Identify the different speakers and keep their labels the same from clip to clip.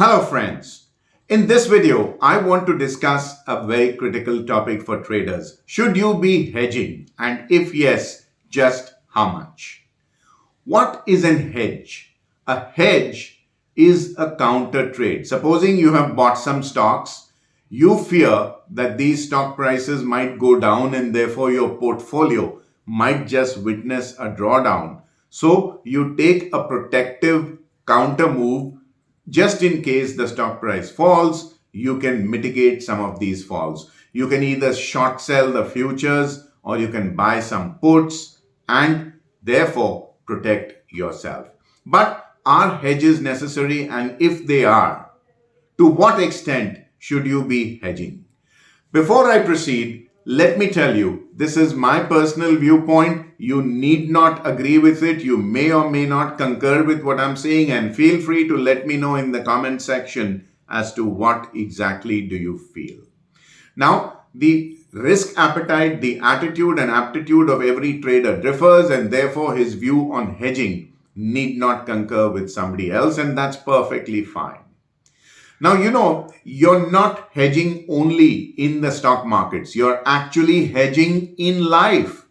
Speaker 1: Hello friends. In this video, I want to discuss a very critical topic for traders. Should you be hedging? And if yes, just how much? What is an hedge? A hedge is a counter trade. Supposing you have bought some stocks, you fear that these stock prices might go down and therefore your portfolio might just witness a drawdown. So you take a protective counter move just in case the stock price falls. You can mitigate some of these falls. You can either short sell the futures or you can buy some puts and therefore protect yourself. But are hedges necessary? And if they are, to what extent should you be hedging? Before I proceed, let me tell you, this is my personal viewpoint. You need not agree with it. You may or may not concur with what I'm saying, and feel free to let me know in the comment section as to what exactly do you feel. Now, the risk appetite, the attitude and aptitude of every trader differs, and therefore his view on hedging need not concur with somebody else, and that's perfectly fine. Now, you're not hedging only in the stock markets. You're actually hedging in life.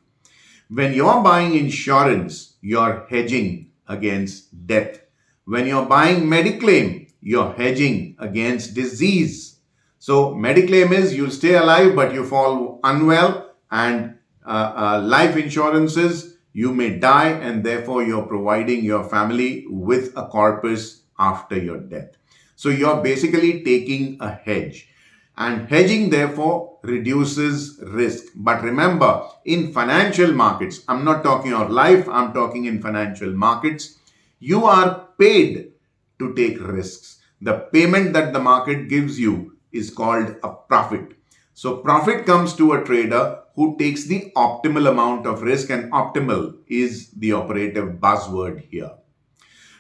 Speaker 1: When you're buying insurance, you're hedging against death. When you're buying mediclaim, you're hedging against disease. So mediclaim is you stay alive, but you fall unwell, and life insurances, you may die, and therefore you're providing your family with a corpus after your death. So you're basically taking a hedge, and hedging therefore reduces risk. But remember, in financial markets, I'm not talking of life, I'm talking in financial markets, you are paid to take risks. The payment that the market gives you is called a profit. So profit comes to a trader who takes the optimal amount of risk, and optimal is the operative buzzword here.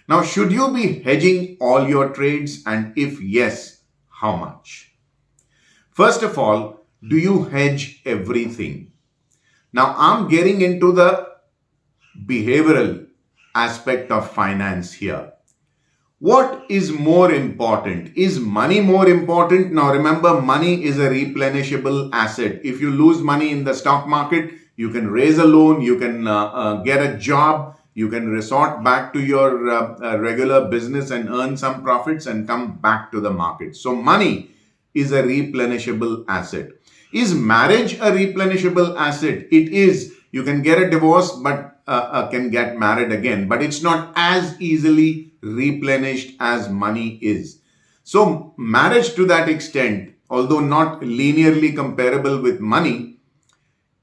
Speaker 1: Now, should you be hedging all your trades? And if yes, how much? First of all, do you hedge everything? Now, I'm getting into the behavioral aspect of finance here. What is more important? Is money more important? Now, remember, money is a replenishable asset. If you lose money in the stock market, you can raise a loan, you can get a job, you can resort back to your regular business and earn some profits and come back to the market. So money is a replenishable asset. Is marriage a replenishable asset? It is. You can get a divorce, but can get married again. But it's not as easily replenished as money is. So marriage, to that extent, although not linearly comparable with money,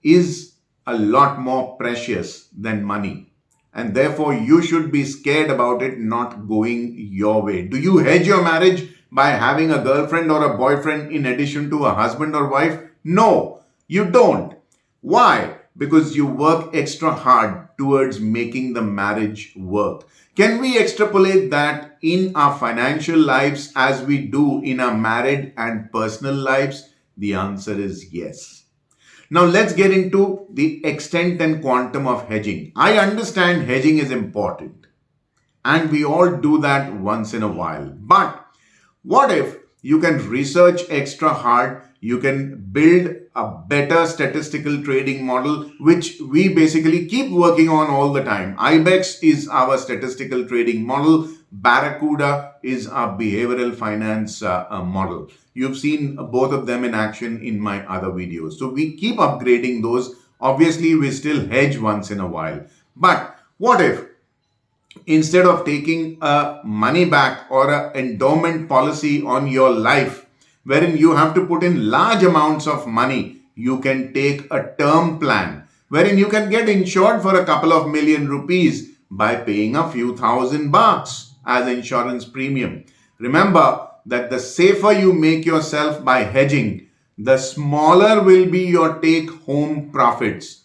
Speaker 1: is a lot more precious than money. And therefore, you should be scared about it not going your way. Do you hedge your marriage by having a girlfriend or a boyfriend in addition to a husband or wife? No, you don't. Why? Because you work extra hard towards making the marriage work. Can we extrapolate that in our financial lives as we do in our married and personal lives? The answer is yes. Now let's get into the extent and quantum of hedging. I understand hedging is important, and we all do that once in a while. But what if you can research extra hard, you can build a better statistical trading model, which we basically keep working on all the time. IBEX is our statistical trading model. Barracuda is our behavioral finance model. You've seen both of them in action in my other videos. So we keep upgrading those. Obviously, we still hedge once in a while. But what if instead of taking a money back or an endowment policy on your life, wherein you have to put in large amounts of money, you can take a term plan wherein you can get insured for a couple of million rupees by paying a few $1,000 as insurance premium. Remember that the safer you make yourself by hedging, the smaller will be your take-home profits.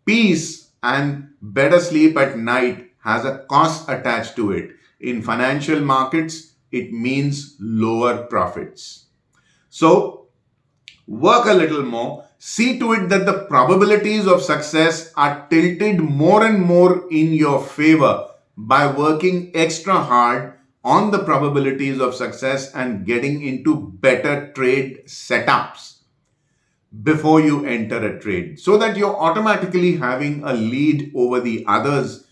Speaker 1: Peace and better sleep at night has a cost attached to it. In financial markets, it means lower profits. So, work a little more. See to it that the probabilities of success are tilted more and more in your favor by working extra hard on the probabilities of success and getting into better trade setups before you enter a trade, so that you're automatically having a lead over the others,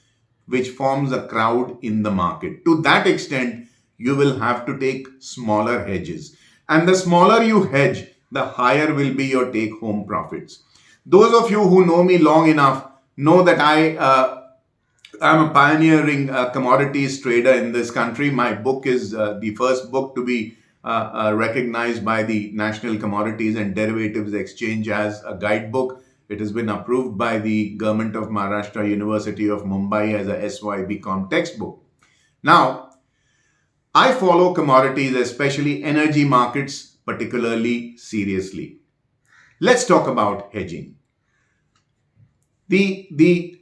Speaker 1: which forms a crowd in the market. To that extent, you will have to take smaller hedges. And the smaller you hedge, the higher will be your take home profits. Those of you who know me long enough know that I'm a pioneering commodities trader in this country. My book is the first book to be recognized by the National Commodities and Derivatives Exchange as a guidebook. It has been approved by the Government of Maharashtra, University of Mumbai as a SYBCom textbook. Now, I follow commodities, especially energy markets, particularly seriously. Let's talk about hedging. The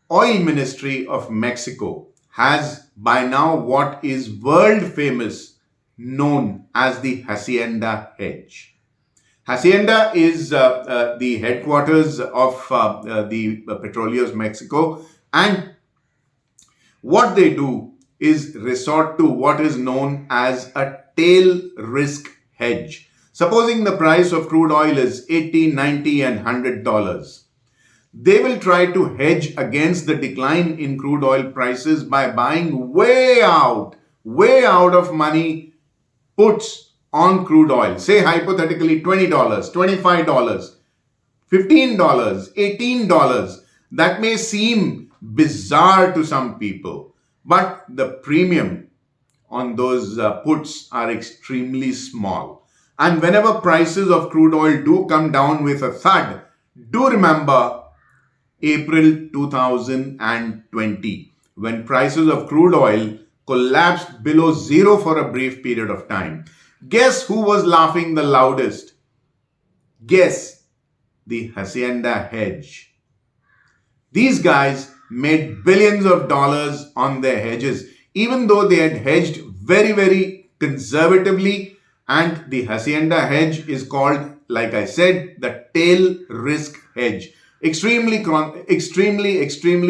Speaker 1: Oil Ministry of Mexico has by now what is world famous, known as the Hacienda Hedge. Hacienda is the headquarters of the Petróleos Mexico, and what they do is resort to what is known as a tail risk hedge. Supposing the price of crude oil is $80, $90 and $100. They will try to hedge against the decline in crude oil prices by buying way out of money puts on crude oil. Say hypothetically $20, $25, $15, $18. That may seem bizarre to some people, but the premium on those puts are extremely small. And whenever prices of crude oil do come down with a thud, do remember April 2020, when prices of crude oil collapsed below zero for a brief period of time. Guess who was laughing the loudest? Guess, the Hacienda Hedge. These guys made billions of dollars on their hedges, even though they had hedged very, very conservatively. And the Hacienda Hedge is called, like I said, the tail risk hedge. Extremely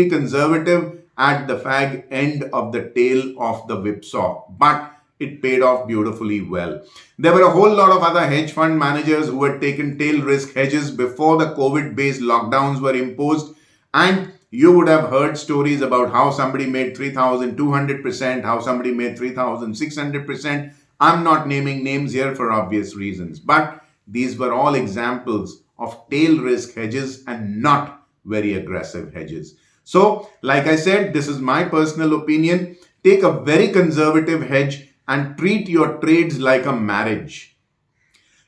Speaker 1: conservative at the fag end of the tail of the whipsaw, but it paid off beautifully well. There were a whole lot of other hedge fund managers who had taken tail risk hedges before the COVID-based lockdowns were imposed, and you would have heard stories about how somebody made 3,200%, how somebody made 3,600%. I'm not naming names here for obvious reasons, but these were all examples of tail risk hedges and not very aggressive hedges. So, like I said, this is my personal opinion. Take a very conservative hedge and treat your trades like a marriage.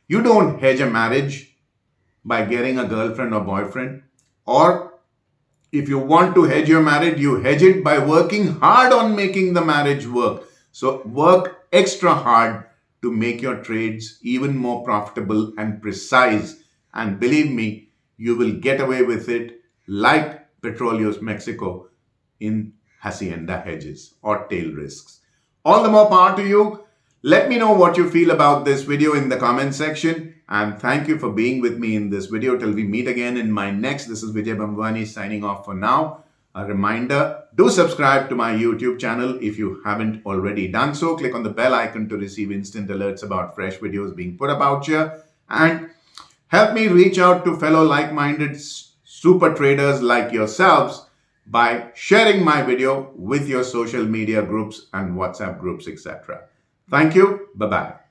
Speaker 1: You don't hedge a marriage by getting a girlfriend or boyfriend. Or if you want to hedge your marriage, you hedge it by working hard on making the marriage work. So work extra hard to make your trades even more profitable and precise. And believe me, you will get away with it like Petróleos Mexico in Hacienda hedges or tail risks. All the more power to you. Let me know what you feel about this video in the comment section. And thank you for being with me in this video. Till we meet again in my next. This is Vijay Bhambwani signing off for now. A reminder, do subscribe to my YouTube channel if you haven't already done so. Click on the bell icon to receive instant alerts about fresh videos being put about here. And help me reach out to fellow like-minded super traders like yourselves by sharing my video with your social media groups and WhatsApp groups, etc. Thank you. Bye-bye.